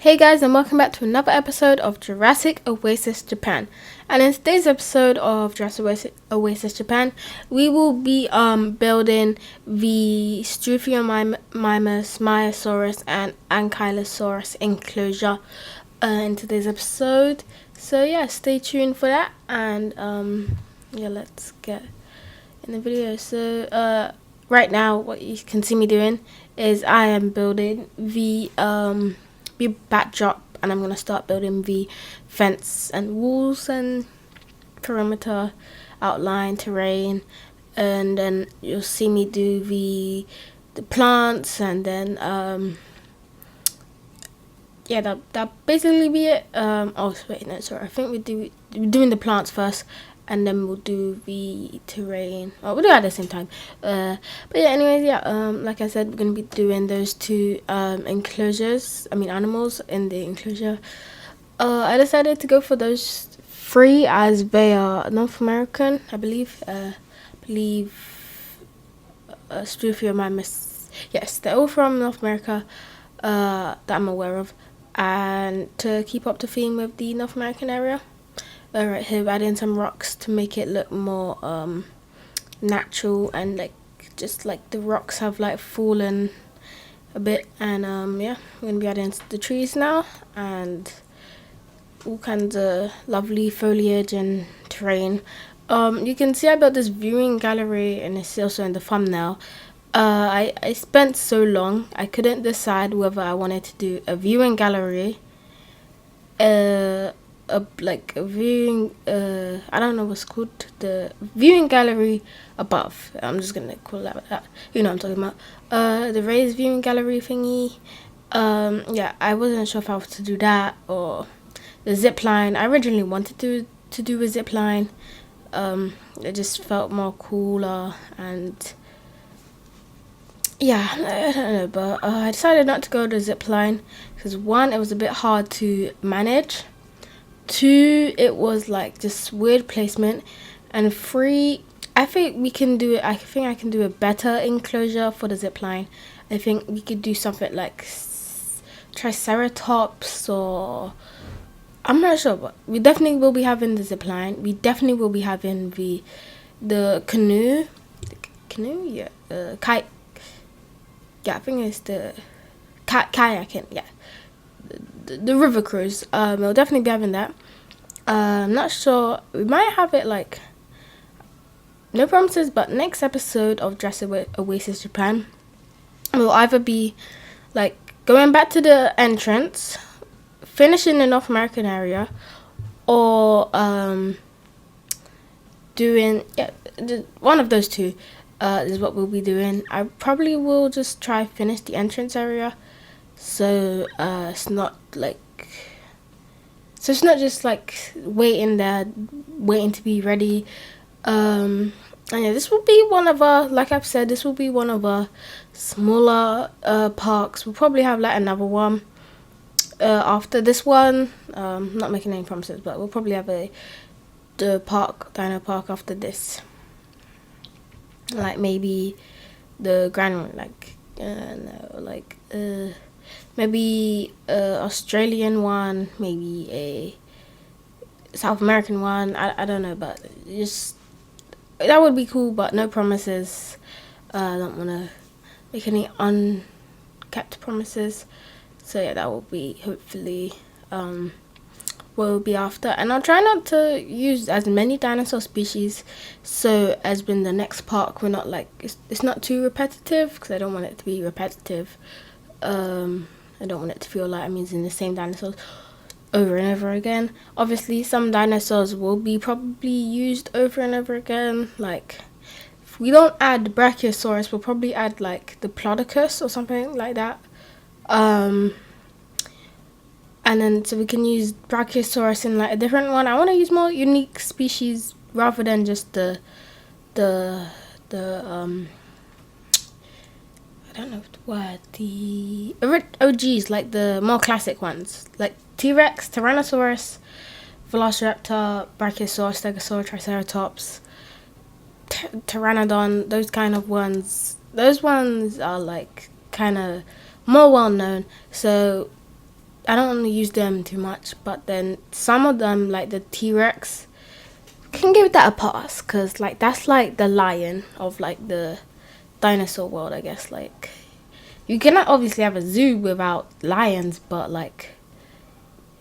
Hey guys, and welcome back to another episode of Jurassic Oasis Japan. And in today's episode of Jurassic Oasis Japan, we will be building the Struthiomimus, Myosaurus, and Ankylosaurus enclosure in today's episode. So yeah, stay tuned for that, and let's get in the video. So right now, what you can see me doing is I am building the backdrop, and I'm going to start building the fence and walls and perimeter outline terrain, and then you'll see me do the plants, and then that'll basically be it. Oh wait, no, sorry, I think we're doing the plants first, and then we'll do the terrain. Oh, we'll do it at the same time. But yeah, anyways, like I said, we're gonna be doing those two animals in the enclosure. I decided to go for those three as they are North American, I believe. Struthiomimus. Yes, they're all from North America. That I'm aware of, and to keep up the theme with the North American area. Right here, add in some rocks to make it look more natural, and just like the rocks have fallen a bit. And we're gonna be adding the trees now and all kinds of lovely foliage and terrain. You can see I built this viewing gallery, and it's also in the thumbnail. I spent so long I couldn't decide whether I wanted to do a viewing gallery, a viewing, I don't know what's called, the viewing gallery above. I'm just gonna call it that. You know what I'm talking about. The raised viewing gallery thingy. I wasn't sure if I was to do that or the zip line. I originally wanted to do a zip line. It just felt more cooler, and yeah, I don't know, but I decided not to go to zip line because one, it was a bit hard to manage. Two, it was just weird placement, and three, I think we can do it. I think I can do a better enclosure for the zip line. I think we could do something like Triceratops, or I'm not sure, but we definitely will be having the zip line. We definitely will be having the canoe, kite. Yeah, I think it's the kayaking. Yeah, the river cruise. We'll definitely be having that. I'm not sure. We might have it no promises, but next episode of Jurassic Oasis Japan will either be going back to the entrance, finishing the North American area, or doing one of those two. Is what we'll be doing. I probably will just try finish the entrance area, so it's not just waiting there, waiting to be ready. And yeah, this will be one of our, like I've said, this will be one of our smaller parks. We'll probably have another one after this one. Not making any promises, but we'll probably have the dino park after this. Maybe the grand maybe Australian one, maybe a South American one. I don't know, but just that would be cool, but no promises. I don't want to make any unkept promises. So yeah, that will be hopefully what we'll be after, and I'll try not to use as many dinosaur species, so as in the next park we're not it's not too repetitive, because I don't want it to be repetitive. I don't want it to feel like I'm using the same dinosaurs over and over again. Obviously some dinosaurs will be probably used over and over again, if we don't add Brachiosaurus, we'll probably add the Plodocus or something like that. And then so we can use Brachiosaurus in a different one. I want to use more unique species rather than just the I don't know the word, the OGs, the more classic ones, T-Rex, Tyrannosaurus, Velociraptor, Brachiosaurus, Stegosaurus, Triceratops, Pteranodon, those kind of ones. Those ones are kind of more well known, so I don't want to use them too much, but then some of them, like the T-Rex, can give that a pass, because like that's like the lion of like the dinosaur world, I guess. Like, you cannot obviously have a zoo without lions, but like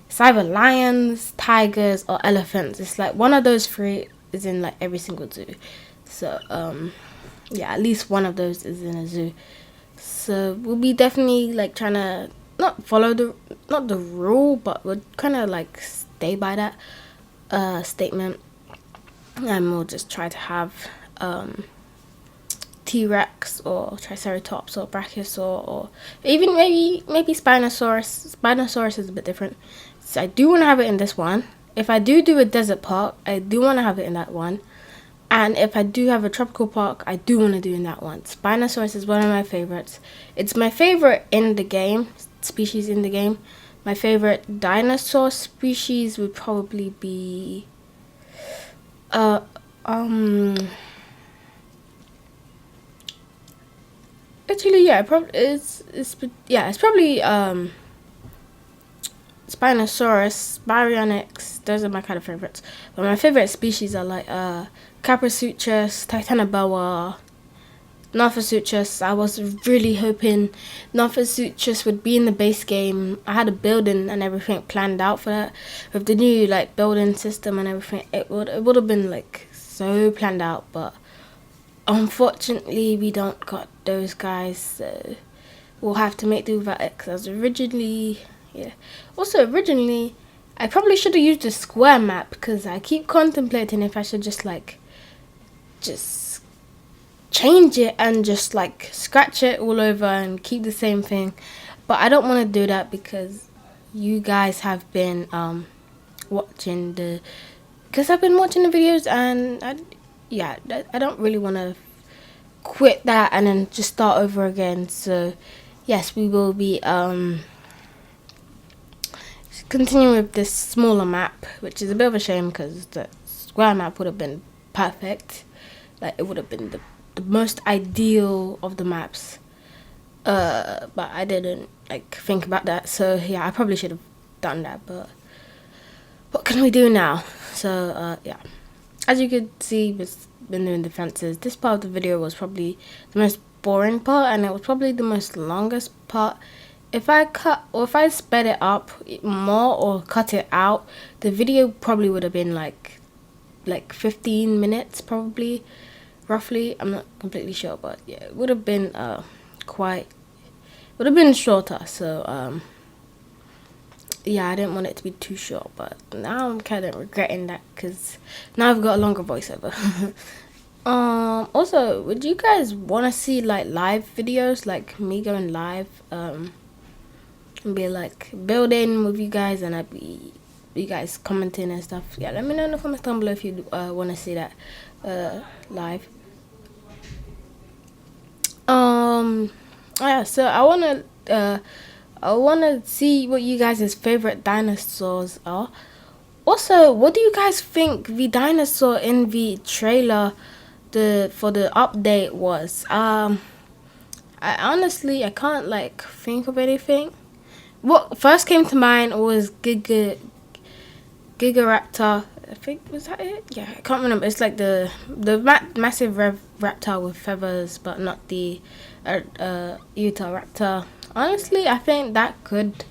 it's either lions, tigers, or elephants. It's like one of those three is in like every single zoo. So yeah, at least one of those is in a zoo. So we'll be definitely like trying to not follow not the rule, but we'll kind of like stay by that statement, and we'll just try to have T-Rex or Triceratops or Brachiosaur, or even maybe Spinosaurus. Spinosaurus is a bit different. So I do want to have it in this one. If I do a desert park, I do want to have it in that one. And if I do have a tropical park, I do want to do in that one. Spinosaurus is one of my favorites. It's my favorite in the game, species in the game. My favorite dinosaur species would probably be actually, yeah, it's probably Spinosaurus, Baryonyx. Those are my kind of favorites. But my favorite species are like Caprisuchus, Titanoboa, Nothosuchus. I was really hoping Nothosuchus would be in the base game. I had a building and everything planned out for that. With the new like building system and everything, it would have been like so planned out, but unfortunately we don't got those guys, so we'll have to make do with it. Because originally, yeah. Also, originally, I probably should have used a square map, because I keep contemplating if I should just change it and just like scratch it all over and keep the same thing. But I don't want to do that, because you guys have been watching the videos, and I don't really want to quit that and then just start over again. So yes, we will be continuing with this smaller map, which is a bit of a shame, because the square map would have been perfect. Like, it would have been the most ideal of the maps, but I didn't like think about that. So yeah, I probably should have done that, but what can we do now? So yeah, as you could see, we've been doing the fences. This part of the video was probably the most boring part, and it was probably the most longest part. If I sped it up more or cut it out, the video probably would have been like 15 minutes, probably, roughly. I'm not completely sure, but yeah, it would have been shorter. So yeah, I didn't want it to be too short, but now I'm kind of regretting that, because now I've got a longer voiceover. Also, would you guys want to see like live videos, like me going live, and be like building with you guys, and I'd be you guys commenting and stuff? Yeah, let me know in the comments down below if you want to see that live. Yeah, so I wanna see what you guys' favorite dinosaurs are. Also, what do you guys think the dinosaur in the trailer for the update was? I honestly can't like think of anything. What first came to mind was Gigaraptor. I think, was that it? Yeah, I can't remember. It's like the massive reptile with feathers, but not the Utahraptor. Honestly, I think that could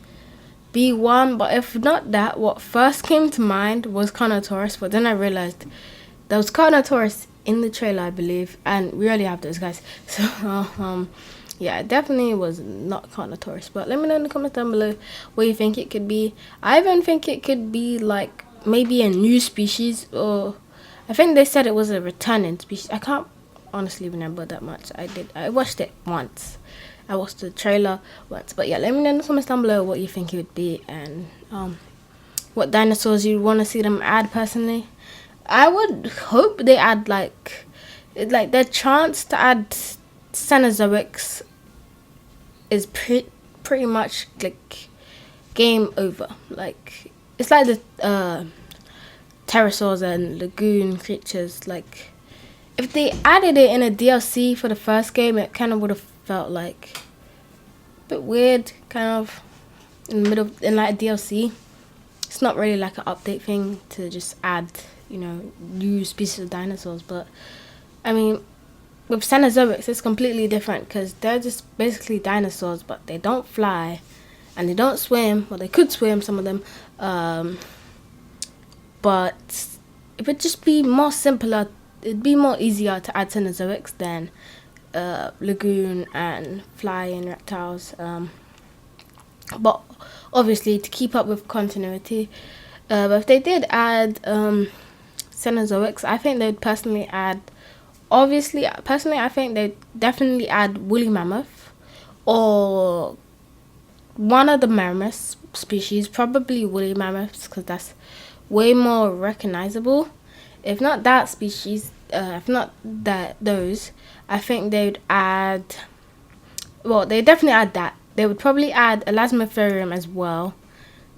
be one, but if not that, what first came to mind was Carnotaurus, but then I realized there was Carnotaurus in the trailer, I believe, and we already have those guys. So yeah, it definitely was not Carnotaurus, but let me know in the comments down below what you think it could be. I even think it could be like maybe a new species, or I think they said it was a returning species. I can't honestly remember that much. I watched it once. I watched the trailer once, but yeah, let me know in the comments down below what you think it would be, and what dinosaurs you want to see them add. Personally, I would hope they add like their chance to add Cenozoics is pretty much like game over. Like, it's like the pterosaurs and lagoon creatures. Like, if they added it in a DLC for the first game, it kind of would have felt like a bit weird, kind of. in the middle in like a DLC. It's not really like an update thing to just add, new species of dinosaurs. But I mean, with Cenozoics, it's completely different because they're just basically dinosaurs, but they don't fly and they don't swim. Well, they could swim, some of them, but it would just be more simpler. It'd be more easier to add Cenozoics than lagoon and flying reptiles. But obviously, to keep up with continuity, but if they did add Cenozoics, I think they'd personally add. Personally, I think they'd definitely add woolly mammoth or one of the mammoth species, probably woolly mammoths, because that's way more recognizable. If not that species, if not those, I think they'd add. Well, they definitely add that. They would probably add Elasmotherium as well.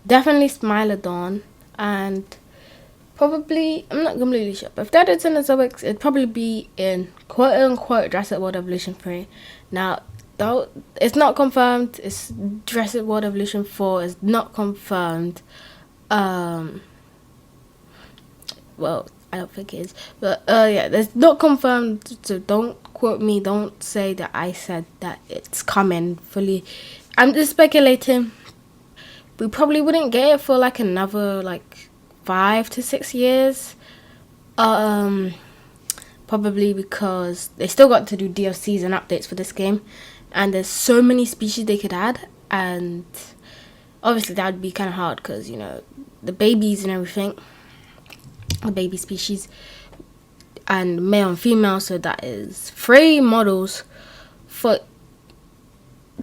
Definitely Smilodon, and probably, I'm not completely sure, but if that is Cenozoics, it'd probably be in quote unquote Jurassic World Evolution 3. Now, though, it's not confirmed. It's Jurassic World Evolution 4 is not confirmed. Well, I don't think it is. But yeah, it's not confirmed, so don't quote me. Don't say that I said that it's coming fully. I'm just speculating. We probably wouldn't get it for like another 5 to 6 years. Probably because they still got to do DLCs and updates for this game, and there's so many species they could add, and obviously that would be kind of hard because the babies and everything, the baby species, and male and female. So that is 3 models for.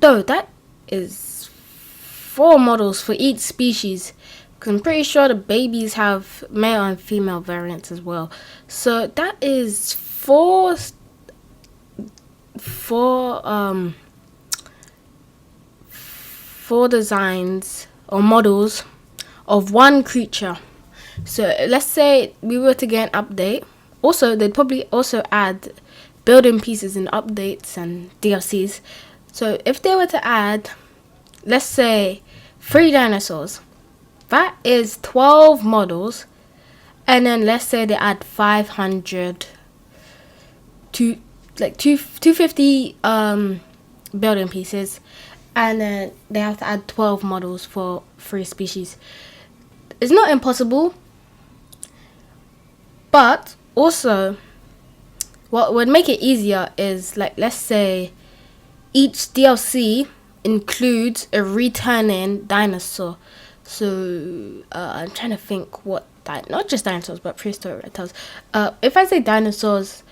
No, that is 4 models for each species. Because I'm pretty sure the babies have male and female variants as well. So that is 4 designs or models of one creature. So let's say we were to get an update. Also, they'd probably also add building pieces in updates and DLCs. So if they were to add, let's say, 3 dinosaurs, that is 12 models. And then let's say they add 500 to 250 building pieces, and then they have to add 12 models for 3 species. It's not impossible, but also what would make it easier is let's say each DLC includes a returning dinosaur. So I'm trying to think not just dinosaurs but prehistoric reptiles. If I say dinosaurs,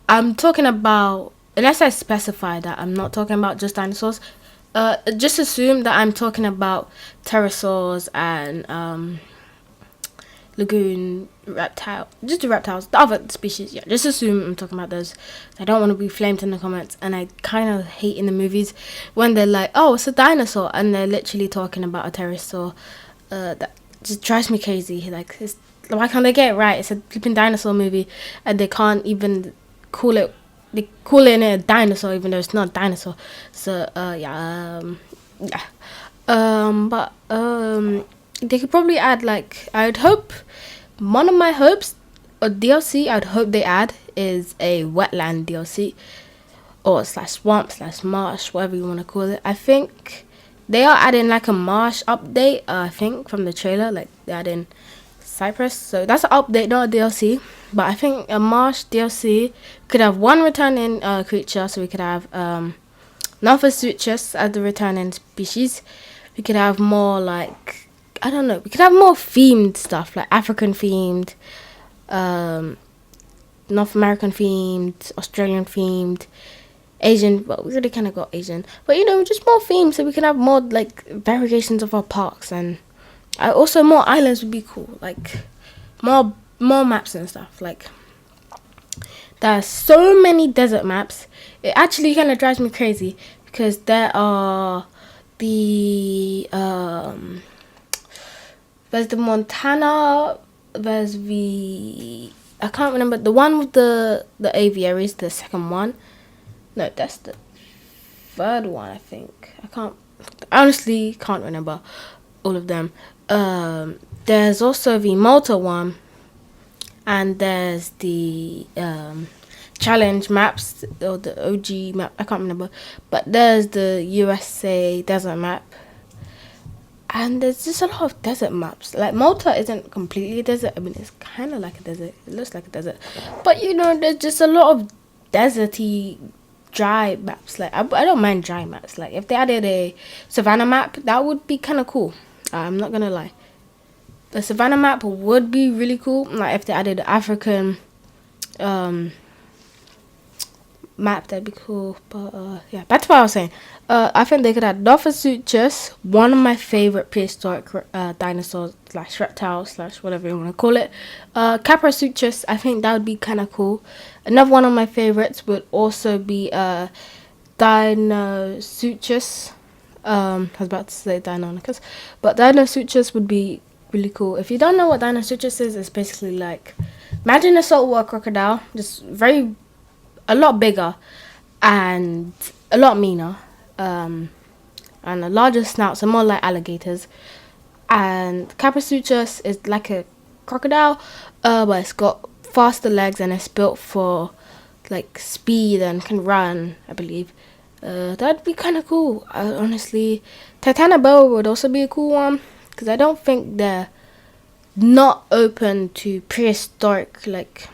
I'm talking about, unless I specify that I'm not talking about just dinosaurs, just assume that I'm talking about pterosaurs and lagoon reptile, just the reptiles, the other species. Yeah, just assume I'm talking about those. I don't want to be flamed in the comments, and I kind of hate in the movies when they're like, oh, it's a dinosaur, and they're literally talking about a pterosaur. That just drives me crazy. Why can't they get it right? It's a flipping dinosaur movie, and they can't even call it. They call it a dinosaur even though it's not a dinosaur. So but they could probably add I'd hope, one of my hopes, a DLC I'd hope they add is a wetland DLC or /swamp/marsh, whatever you want to call it. I think they are adding a marsh update, I think, from the trailer. They're adding cypress, so that's an update, not a DLC. But I think a marsh DLC could have 1 returning creature, so we could have Nothosuchus as the returning species. We could have more I don't know, we could have more themed stuff, like African themed, North American themed, Australian themed, Asian. Well, we already kind of got Asian, but just more themes, so we can have more variations of our parks, and also more islands would be cool, more maps and stuff. There's so many desert maps. It actually kind of drives me crazy because there are there's the Montana, there's I can't remember, the one with the aviaries, the second one. No, that's the third one, I think. I can't I honestly can't remember all of them. There's also the Malta one, and there's the challenge maps, or the OG map. I can't remember, but there's the USA desert map, and there's just a lot of desert maps. Like Malta isn't completely a desert. I mean, it's kind of like a desert. It looks like a desert, but you know, there's just a lot of deserty, dry maps. Like I don't mind dry maps. Like if they added a savannah map, that would be kind of cool. I'm not gonna lie. The savannah map would be really cool. Like if they added African map, that'd be cool. But yeah, back to what I was saying. I think they could add Nothosuchus, one of my favorite prehistoric dinosaurs slash reptiles slash whatever you want to call it. Caprasuchus, I think that would be kind of cool. Another one of my favorites would also be Dinosuchus. I was about to say Deinonychus, but Dinosuchus would be really cool. If you don't know what Dinosuchus is, it's basically like, imagine a saltwater crocodile, just a lot bigger and a lot meaner, and a larger snout, so more like alligators. And Caprasuchus is like a crocodile, but it's got faster legs and it's built for like speed and can run, I believe. That'd be kind of cool. Honestly, Titanoboa would also be a cool one, because I don't think they're not open to prehistoric, like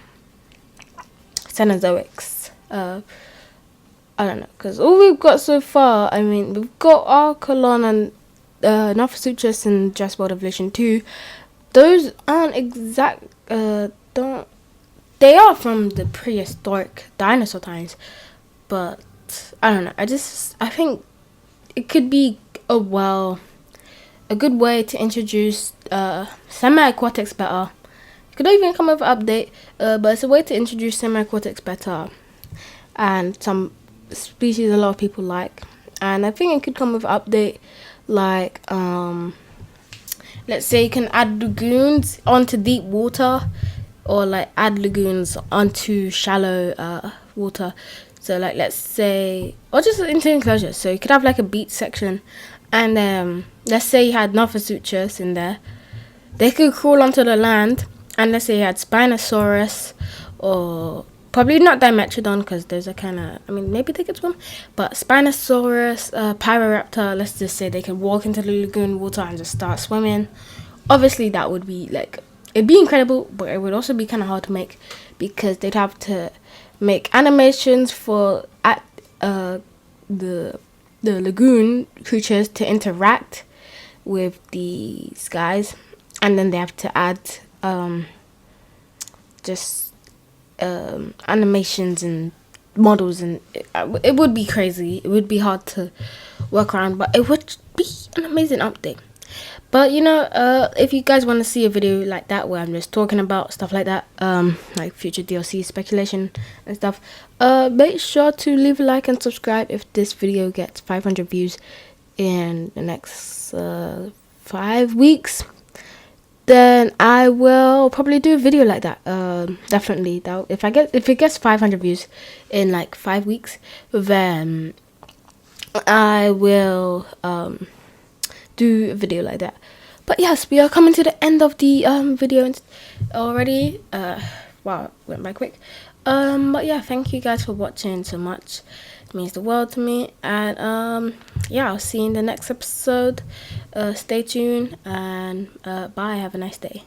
Cenozoics. I don't know, because all we've got so far, I mean, we've got Archelon and Nothosuchus and Jurassic World Evolution 2. Those aren't exact, don't, they are from the prehistoric dinosaur times, but I don't know, I think it could be a good way to introduce semi-aquatics better. It could even come with an update, but it's a way to introduce semi-aquatics better, and some species a lot of people like. And I think it could come with an update, like let's say you can add lagoons onto deep water, or like add lagoons onto shallow water. So like, let's say, or just into enclosures. So you could have like a beach section, and let's say you had Nothosuchus in there. They could crawl onto the land, and let's say you had Spinosaurus, or probably not Dimetrodon, because those are kind of, I mean, maybe they could swim, but Spinosaurus, Pyroraptor, let's just say they could walk into the lagoon water and just start swimming. Obviously, that would be like, it'd be incredible, but it would also be kind of hard to make, because they'd have to make animations for the lagoon creatures to interact with these guys, and then they have to add animations and models, and it would be crazy. It would be hard to work around, but it would be an amazing update. But you know, if you guys want to see a video like that where I'm just talking about stuff like that, like future DLC speculation and stuff, make sure to leave a like and subscribe if this video gets 500 views in the next 5 weeks. Then I will probably do a video like that. Definitely. If it gets 500 views in like 5 weeks, then I will do a video like that. But yes, we are coming to the end of the video already. Wow, went by quick. But yeah, thank you guys for watching so much. It means the world to me. And yeah, I'll see you in the next episode. Stay tuned, and bye. Have a nice day.